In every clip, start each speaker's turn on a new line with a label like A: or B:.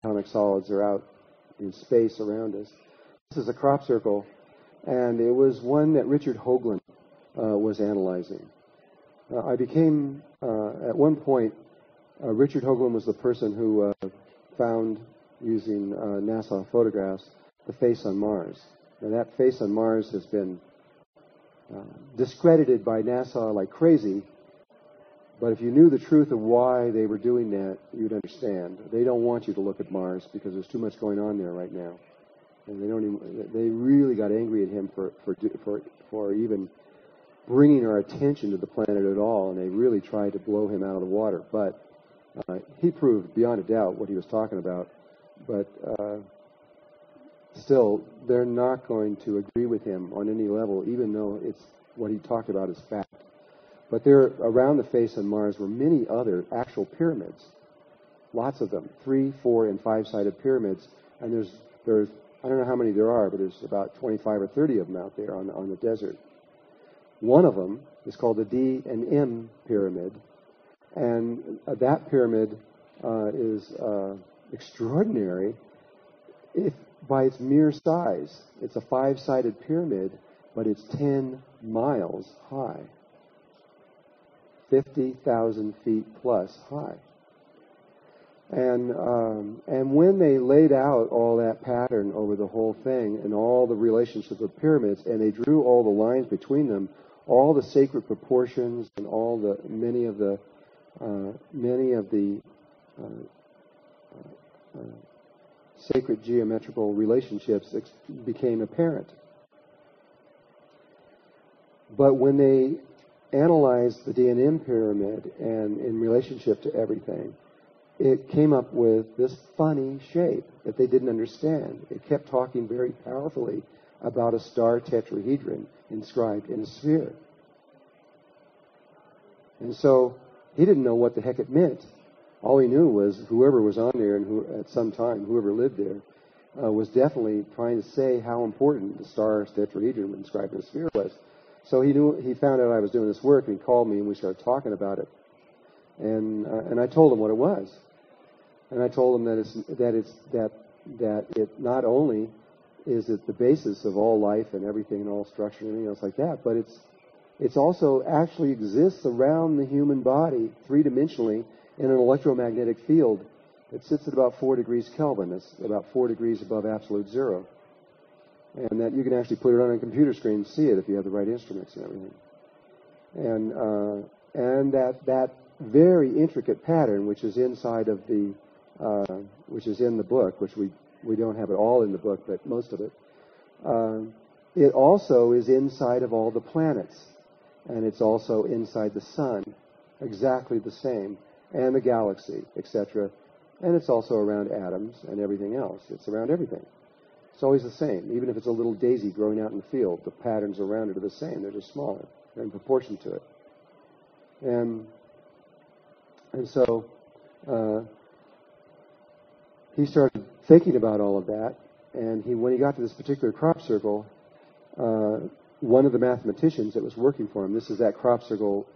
A: atomic solids are out in space around us. This is a crop circle, and it was one that Richard Hoagland was analyzing. I became, at one point, Richard Hoagland was the person who found, using NASA photographs, the face on Mars. Now, that face on Mars has been discredited by NASA like crazy, but if you knew the truth of why they were doing that, you'd understand. They don't want you to look at Mars because there's too much going on there right now. And they really got angry at him for even bringing our attention to the planet at all, and they really tried to blow him out of the water. But he proved beyond a doubt what he was talking about. But still, they're not going to agree with him on any level, even though it's what he talked about is fact. But there, around the face on Mars, were many other actual pyramids. Lots of them, 3-, 4-, and 5-sided pyramids. And there's I don't know how many there are, but there's about 25 or 30 of them out there on the desert. One of them is called the D and M pyramid, and that pyramid is extraordinary by its mere size. It's a 5-sided pyramid, but it's 10 miles high, 50,000 feet plus high. And when they laid out all that pattern over the whole thing and all the relationships of pyramids, and they drew all the lines between them, all the sacred proportions and all the many of the sacred geometrical relationships became apparent. But when they analyzed the D&M pyramid and in relationship to everything, it came up with this funny shape that they didn't understand. It kept talking very powerfully about a star tetrahedron inscribed in a sphere. And so he didn't know what the heck it meant. All he knew was whoever was on there, and at some time, whoever lived there, was definitely trying to say how important the star tetrahedron inscribed in a sphere was. So he found out I was doing this work, and he called me, and we started talking about it. And I told him what it was. And I told him that it not only is it the basis of all life and everything and all structure and everything else like that, but it's also actually exists around the human body three-dimensionally in an electromagnetic field that sits at about 4 degrees Kelvin. That's about 4 degrees above absolute zero. And that you can actually put it on a computer screen and see it if you have the right instruments and everything. And that very intricate pattern, which is inside of the which is in the book, which we don't have it all in the book, but most of it. It also is inside of all the planets, and it's also inside the sun, exactly the same, and the galaxy, etc. And it's also around atoms and everything else. It's around everything. It's always the same. Even if it's a little daisy growing out in the field, the patterns around it are the same. They're just smaller. They're in proportion to it. And so he started thinking about all of that, and when he got to this particular crop circle, one of the mathematicians that was working for him, this is that crop circle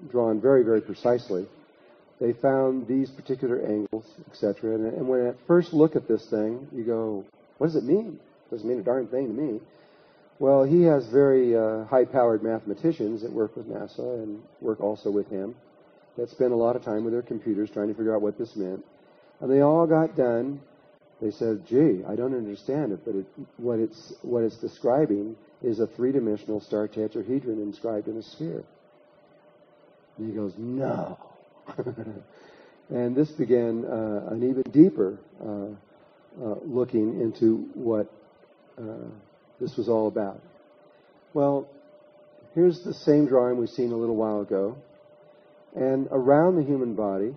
A: drawn very, very precisely, they found these particular angles, etc. And when at first look at this thing, you go, what does it mean? It doesn't mean a darn thing to me. Well, he has very high-powered mathematicians that work with NASA and work also with him that spend a lot of time with their computers trying to figure out what this meant. And they all got done. They said, gee, I don't understand it, but what it's describing is a three-dimensional star tetrahedron inscribed in a sphere. And he goes, no. And this began an even deeper looking into what this was all about. Well, here's the same drawing we've seen a little while ago. And around the human body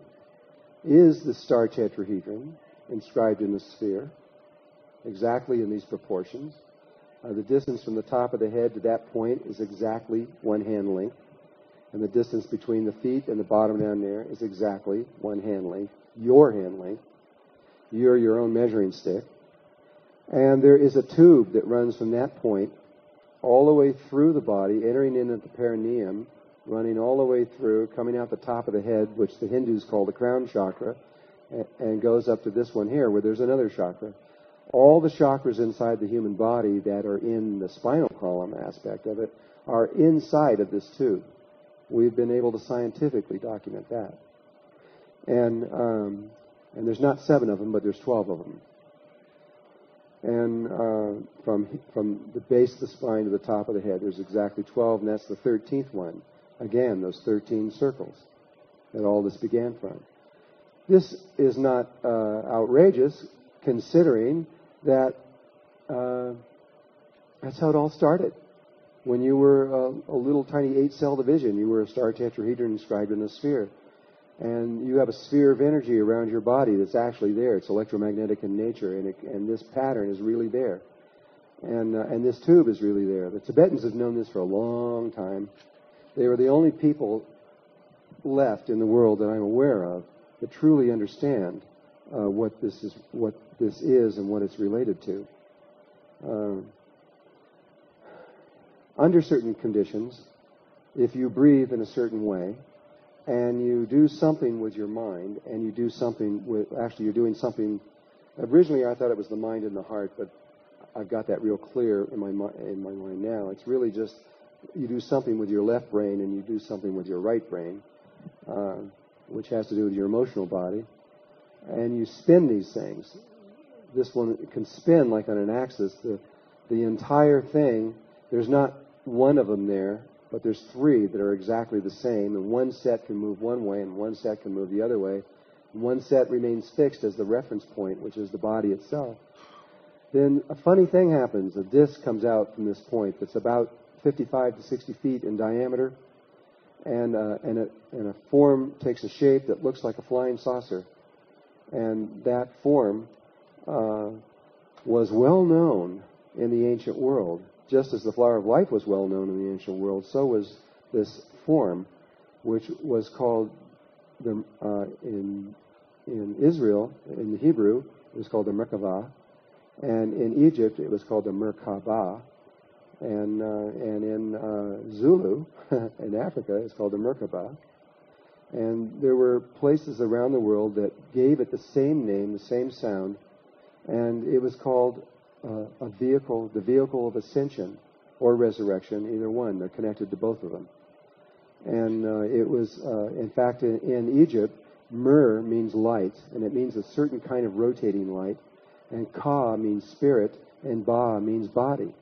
A: is the star tetrahedron inscribed in the sphere, exactly in these proportions. The distance from the top of the head to that point is exactly 1 hand length. And the distance between the feet and the bottom down there is exactly 1 hand length, your hand length. You're your own measuring stick. And there is a tube that runs from that point all the way through the body, entering in at the perineum, running all the way through, coming out the top of the head, which the Hindus call the crown chakra, and goes up to this one here where there's another chakra. All the chakras inside the human body that are in the spinal column aspect of it are inside of this tube. We've been able to scientifically document that. And there's not 7 of them, but there's 12 of them. And from the base of the spine to the top of the head, there's exactly 12, and that's the 13th one. Again, those 13 circles that all this began from. This is not outrageous, considering that that's how it all started. When you were a little tiny 8-cell division, you were a star tetrahedron inscribed in a sphere. And you have a sphere of energy around your body that's actually there. It's electromagnetic in nature, and this pattern is really there. And this tube is really there. The Tibetans have known this for a long time. They were the only people left in the world that I'm aware of that truly understand what this is and what it's related to. Under certain conditions, if you breathe in a certain way, and you do something with your mind, and you do something with, actually you're doing something, originally I thought it was the mind and the heart, but I've got that real clear in my mind now. It's really just, you do something with your left brain and you do something with your right brain, which has to do with your emotional body, and you spin these things. This one can spin like on an axis. The entire thing, there's not one of them there, but there's 3 that are exactly the same, and one set can move one way and one set can move the other way. One set remains fixed as the reference point, which is the body itself. Then a funny thing happens. A disc comes out from this point that's about 55 to 60 feet in diameter, and a form takes a shape that looks like a flying saucer. And that form was well known in the ancient world. Just as the flower of life was well known in the ancient world, so was this form, which was called, in Israel, in the Hebrew, it was called the Merkavah, and in Egypt it was called the Merkabah, and in Zulu, in Africa, it's called the Merkabah. And there were places around the world that gave it the same name, the same sound, and it was called a vehicle, the vehicle of ascension or resurrection, either one. They're connected to both of them. And it was, in fact, in Egypt, Mer means light, and it means a certain kind of rotating light, and Ka means spirit, and Ba means body.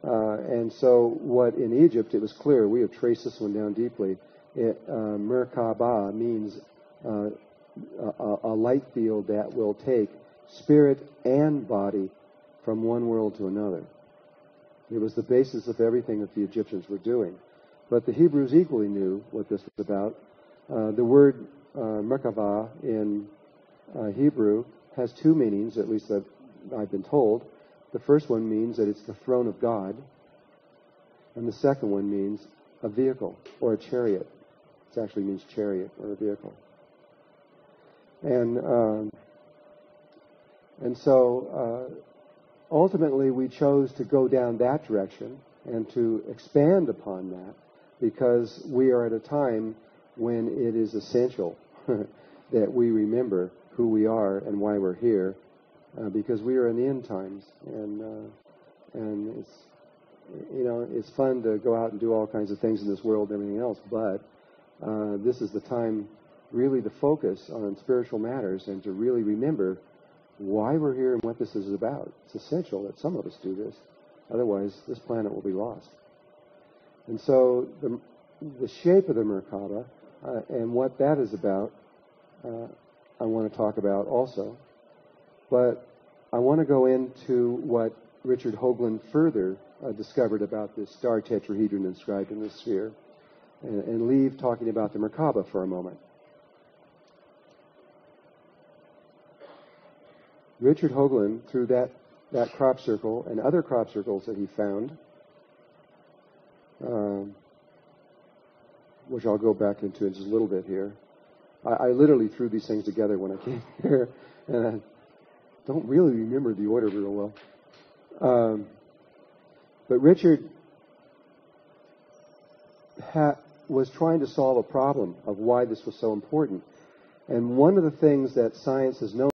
A: And so what in Egypt, it was clear, we have traced this one down deeply, Merkaba means a light field that will take spirit and body from one world to another. It was the basis of everything that the Egyptians were doing. But the Hebrews equally knew what this was about. The word Merkava in Hebrew has 2 meanings, at least that I've been told. The first one means that it's the throne of God, and the second one means a vehicle or a chariot. It actually means chariot or a vehicle. And so ultimately we chose to go down that direction and to expand upon that, because we are at a time when it is essential that we remember who we are and why we're here, because we are in the end times, and it's, you know, it's fun to go out and do all kinds of things in this world and everything else, but this is the time really to focus on spiritual matters and to really remember why we're here and what this is about. It's essential that some of us do this. Otherwise, this planet will be lost. And so the shape of the Merkaba and what that is about, I want to talk about also. But I want to go into what Richard Hoagland further discovered about this star tetrahedron inscribed in the sphere, and leave talking about the Merkaba for a moment. Richard Hoagland, through that crop circle and other crop circles that he found, which I'll go back into in just a little bit here. I literally threw these things together when I came here, and I don't really remember the order real well. But Richard was trying to solve a problem of why this was so important. And one of the things that science has known